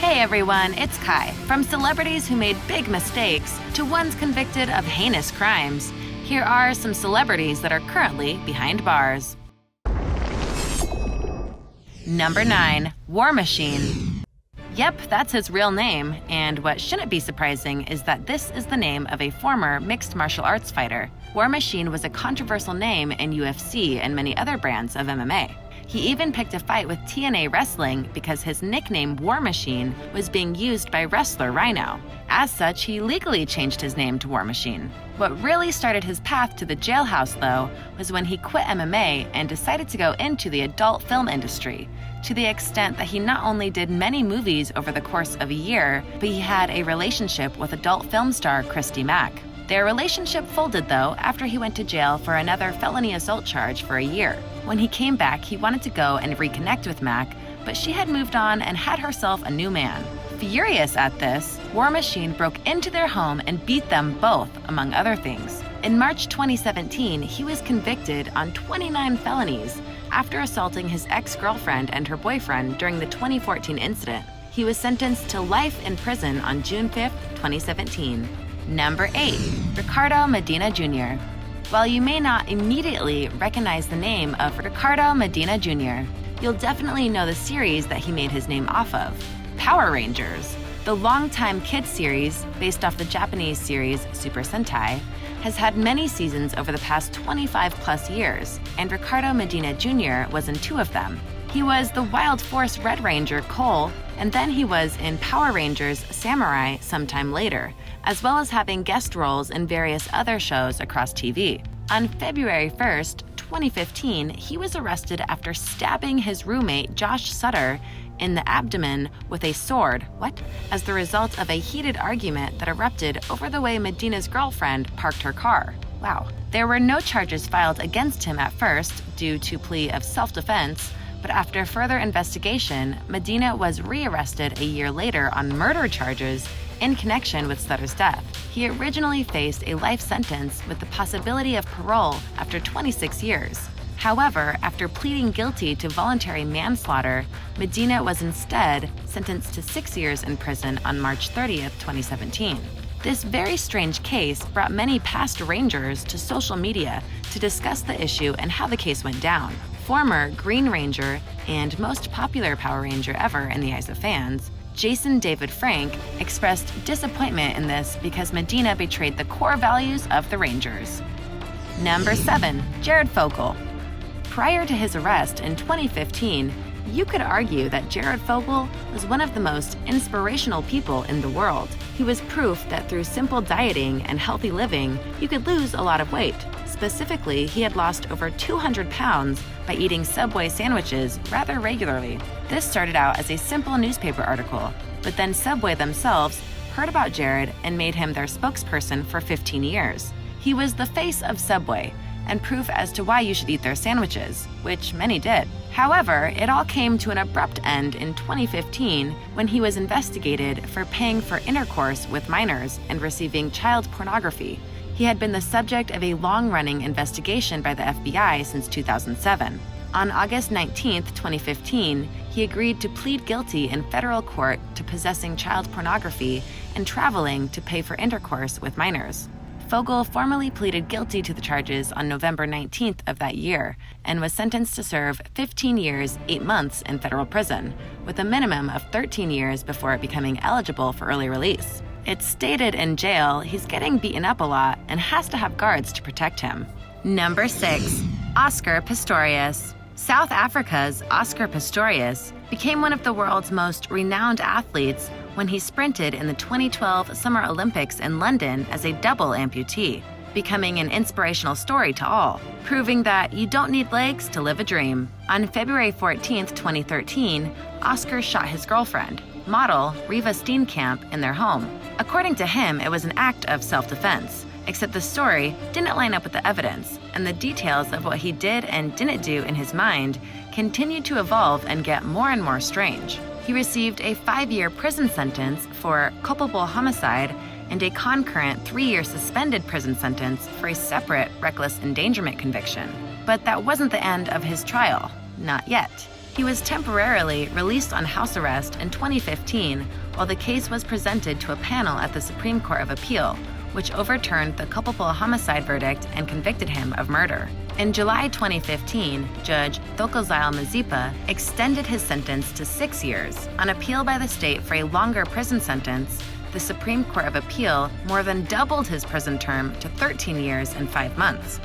Hey everyone, it's Kai. From celebrities who made big mistakes to ones convicted of heinous crimes, here are some celebrities that are currently behind bars. Number 9. War Machine. Yep, that's his real name, and what shouldn't be surprising is that this is the name of a former mixed martial arts fighter. War Machine was a controversial name in UFC and many other brands of MMA. He even picked a fight with TNA Wrestling because his nickname War Machine was being used by wrestler Rhino. As such, he legally changed his name to War Machine. What really started his path to the jailhouse, though, was when he quit MMA and decided to go into the adult film industry, to the extent that he not only did many movies over the course of a year, but he had a relationship with adult film star Christy Mack. Their relationship folded, though, after he went to jail for another felony assault charge for a year. When he came back, he wanted to go and reconnect with Mack, but she had moved on and had herself a new man. Furious at this, War Machine broke into their home and beat them both, among other things. In March 2017, he was convicted on 29 felonies after assaulting his ex-girlfriend and her boyfriend during the 2014 incident. He was sentenced to life in prison on June 5, 2017. Number 8. Ricardo Medina Jr. While you may not immediately recognize the name of Ricardo Medina Jr., you'll definitely know the series that he made his name off of, Power Rangers. The longtime kids series, based off the Japanese series Super Sentai, has had many seasons over the past 25 plus years, and Ricardo Medina Jr. was in 2 of them. He was the Wild Force Red Ranger Cole, and then he was in Power Rangers Samurai sometime later, as well as having guest roles in various other shows across TV. On February 1st, 2015, he was arrested after stabbing his roommate Josh Sutter in the abdomen with a sword, as the result of a heated argument that erupted over the way Medina's girlfriend parked her car. Wow. There were no charges filed against him at first due to plea of self-defense, but after further investigation, Medina was rearrested a year later on murder charges in connection with Sutter's death. He originally faced a life sentence with the possibility of parole after 26 years. However, after pleading guilty to voluntary manslaughter, Medina was instead sentenced to 6 years in prison on March 30th, 2017. This very strange case brought many past Rangers to social media to discuss the issue and how the case went down. Former Green Ranger and most popular Power Ranger ever in the eyes of fans, Jason David Frank, expressed disappointment in this because Medina betrayed the core values of the Rangers. Number 7. Jared Fogle. Prior to his arrest in 2015, you could argue that Jared Fogle was one of the most inspirational people in the world. He was proof that through simple dieting and healthy living, you could lose a lot of weight. Specifically, he had lost over 200 pounds by eating Subway sandwiches rather regularly. This started out as a simple newspaper article, but then Subway themselves heard about Jared and made him their spokesperson for 15 years. He was the face of Subway and proof as to why you should eat their sandwiches, which many did. However, it all came to an abrupt end in 2015 when he was investigated for paying for intercourse with minors and receiving child pornography. He had been the subject of a long-running investigation by the FBI since 2007. On August 19, 2015, he agreed to plead guilty in federal court to possessing child pornography and traveling to pay for intercourse with minors. Fogle formally pleaded guilty to the charges on November 19th of that year and was sentenced to serve 15 years, 8 months in federal prison, with a minimum of 13 years before becoming eligible for early release. It's stated in jail he's getting beaten up a lot and has to have guards to protect him. Number 6. Oscar Pistorius. South Africa's Oscar Pistorius became one of the world's most renowned athletes when he sprinted in the 2012 Summer Olympics in London as a double amputee, becoming an inspirational story to all, proving that you don't need legs to live a dream. On February 14, 2013, Oscar shot his girlfriend, model Reeva Steenkamp, in their home. According to him, it was an act of self-defense, except the story didn't line up with the evidence, and the details of what he did and didn't do in his mind continued to evolve and get more and more strange. He received a 5-year prison sentence for culpable homicide and a concurrent 3-year suspended prison sentence for a separate reckless endangerment conviction. But that wasn't the end of his trial. Not yet. He was temporarily released on house arrest in 2015 while the case was presented to a panel at the Supreme Court of Appeal, which overturned the culpable homicide verdict and convicted him of murder. In July 2015, Judge Thokozile Mazipa extended his sentence to 6 years. On appeal by the state for a longer prison sentence, the Supreme Court of Appeal more than doubled his prison term to 13 years and 5 months.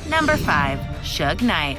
Number 5. Suge Knight.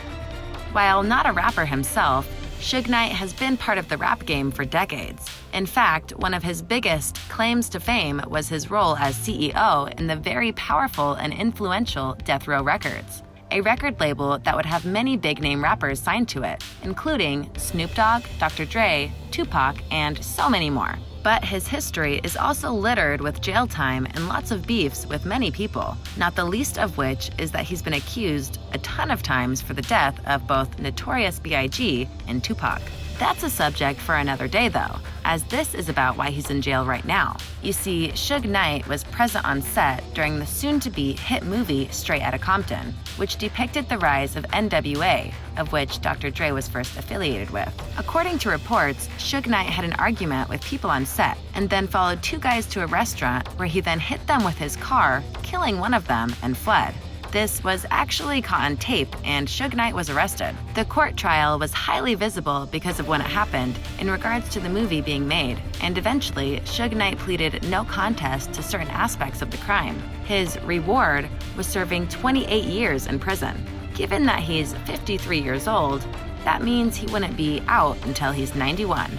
While not a rapper himself, Suge Knight has been part of the rap game for decades. In fact, one of his biggest claims to fame was his role as CEO in the very powerful and influential Death Row Records, a record label that would have many big-name rappers signed to it, including Snoop Dogg, Dr. Dre, Tupac, and so many more. But his history is also littered with jail time and lots of beefs with many people, not the least of which is that he's been accused a ton of times for the death of both Notorious B.I.G. and Tupac. That's a subject for another day though, as this is about why he's in jail right now. You see, Suge Knight was present on set during the soon-to-be hit movie Straight Outta Compton, which depicted the rise of NWA, of which Dr. Dre was first affiliated with. According to reports, Suge Knight had an argument with people on set and then followed 2 guys to a restaurant where he then hit them with his car, killing one of them, and fled. This was actually caught on tape, and Suge Knight was arrested. The court trial was highly visible because of when it happened in regards to the movie being made, and eventually, Suge Knight pleaded no contest to certain aspects of the crime. His reward was serving 28 years in prison. Given that he's 53 years old, that means he wouldn't be out until he's 91.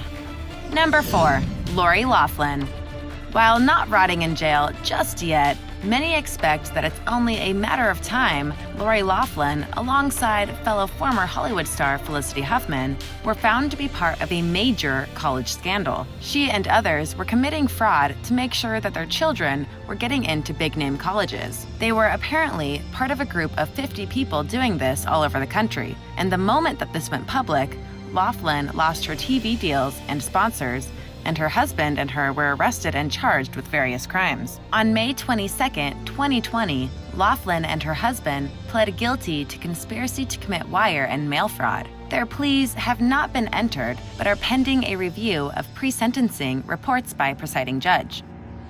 Number 4. Lori Loughlin. While not rotting in jail just yet, many expect that it's only a matter of time Lori Loughlin, alongside fellow former Hollywood star Felicity Huffman, were found to be part of a major college scandal. She and others were committing fraud to make sure that their children were getting into big-name colleges. They were apparently part of a group of 50 people doing this all over the country, and the moment that this went public, Loughlin lost her TV deals and sponsors, and her husband and her were arrested and charged with various crimes. On May 22, 2020, Loughlin and her husband pled guilty to conspiracy to commit wire and mail fraud. Their pleas have not been entered, but are pending a review of pre-sentencing reports by a presiding judge.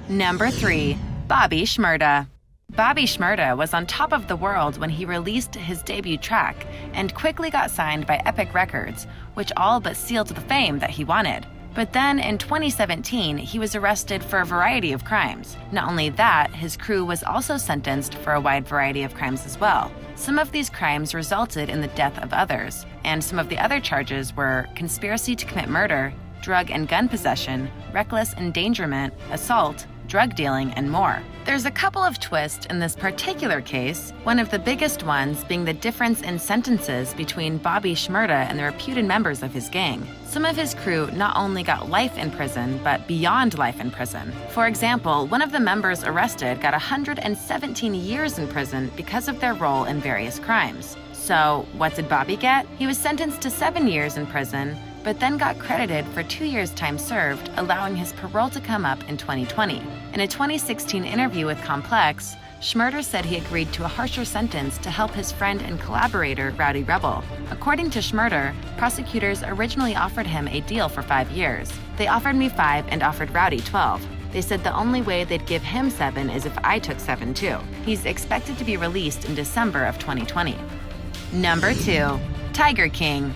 Number 3. Bobby Shmurda. Bobby Shmurda was on top of the world when he released his debut track and quickly got signed by Epic Records, which all but sealed the fame that he wanted. But then in 2017, he was arrested for a variety of crimes. Not only that, his crew was also sentenced for a wide variety of crimes as well. Some of these crimes resulted in the death of others, and some of the other charges were conspiracy to commit murder, drug and gun possession, reckless endangerment, assault, drug dealing, and more. There's a couple of twists in this particular case, one of the biggest ones being the difference in sentences between Bobby Shmurda and the reputed members of his gang. Some of his crew not only got life in prison, but beyond life in prison. For example, one of the members arrested got 117 years in prison because of their role in various crimes. So, what did Bobby get? He was sentenced to 7 years in prison, but then got credited for 2 years' time served, allowing his parole to come up in 2020. In a 2016 interview with Complex, Shmurda said he agreed to a harsher sentence to help his friend and collaborator, Rowdy Rebel. According to Shmurda, prosecutors originally offered him a deal for 5 years. They offered me 5 and offered Rowdy 12. They said the only way they'd give him 7 is if I took 7 too. He's expected to be released in December of 2020. Number 2. Tiger King.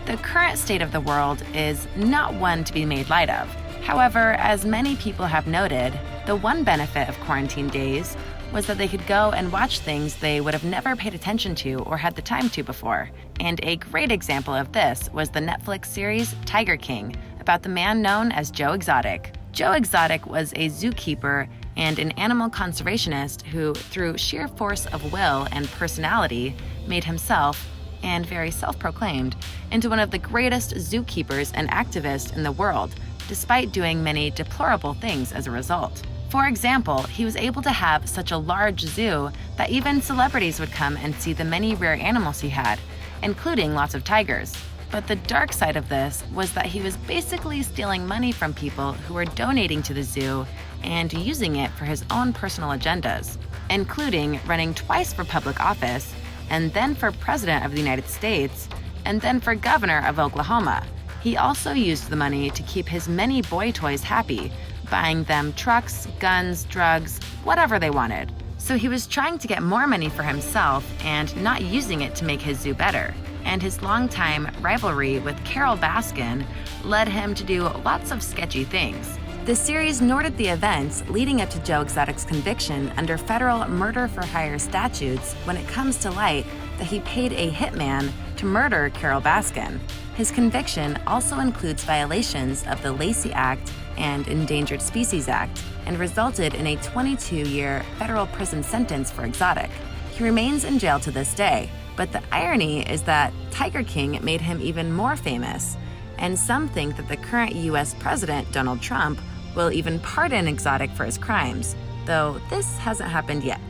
The current state of the world is not one to be made light of. However, as many people have noted, the one benefit of quarantine days was that they could go and watch things they would have never paid attention to or had the time to before. And a great example of this was the Netflix series Tiger King, about the man known as Joe Exotic. Joe Exotic was a zookeeper and an animal conservationist who, through sheer force of will and personality, made himself, and very self-proclaimed, into one of the greatest zookeepers and activists in the world, despite doing many deplorable things as a result. For example, he was able to have such a large zoo that even celebrities would come and see the many rare animals he had, including lots of tigers. But the dark side of this was that he was basically stealing money from people who were donating to the zoo and using it for his own personal agendas, including running twice for public office and then for President of the United States, and then for governor of Oklahoma. He also used the money to keep his many boy toys happy, buying them trucks, guns, drugs, whatever they wanted. So he was trying to get more money for himself and not using it to make his zoo better. And his longtime rivalry with Carole Baskin led him to do lots of sketchy things. The series noted the events leading up to Joe Exotic's conviction under federal murder-for-hire statutes when it comes to light that he paid a hitman to murder Carole Baskin. His conviction also includes violations of the Lacey Act and Endangered Species Act and resulted in a 22-year federal prison sentence for Exotic. He remains in jail to this day, but the irony is that Tiger King made him even more famous, and some think that the current U.S. President, Donald Trump, will even pardon Exotic for his crimes, though this hasn't happened yet.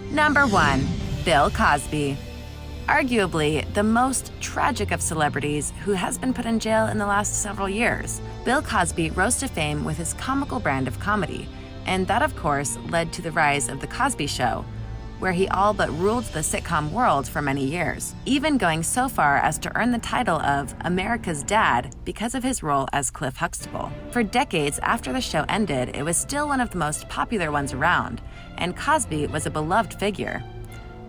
Number 1. Bill Cosby. Arguably the most tragic of celebrities who has been put in jail in the last several years. Bill Cosby rose to fame with his comical brand of comedy, and that of course led to the rise of The Cosby Show, where he all but ruled the sitcom world for many years, even going so far as to earn the title of America's Dad because of his role as Cliff Huxtable. For decades after the show ended, it was still one of the most popular ones around, and Cosby was a beloved figure.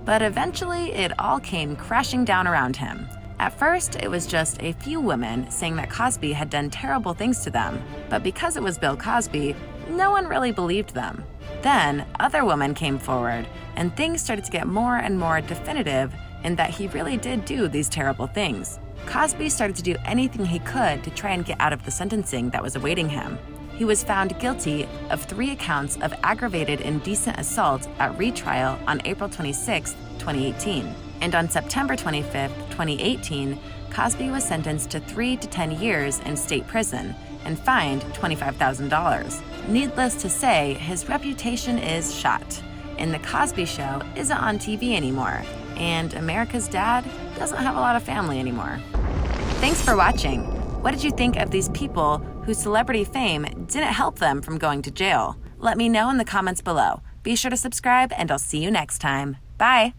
But eventually, it all came crashing down around him. At first, it was just a few women saying that Cosby had done terrible things to them, but because it was Bill Cosby, no one really believed them. Then, other women came forward, and things started to get more and more definitive in that he really did do these terrible things. Cosby started to do anything he could to try and get out of the sentencing that was awaiting him. He was found guilty of 3 accounts of aggravated indecent assault at retrial on April 26, 2018. And on September 25, 2018, Cosby was sentenced to 3 to 10 years in state prison and fined $25,000. Needless to say, his reputation is shot, and The Cosby Show isn't on TV anymore, and America's Dad doesn't have a lot of family anymore. Thanks for watching. What did you think of these people whose celebrity fame didn't help them from going to jail? Let me know in the comments below. Be sure to subscribe, and I'll see you next time. Bye!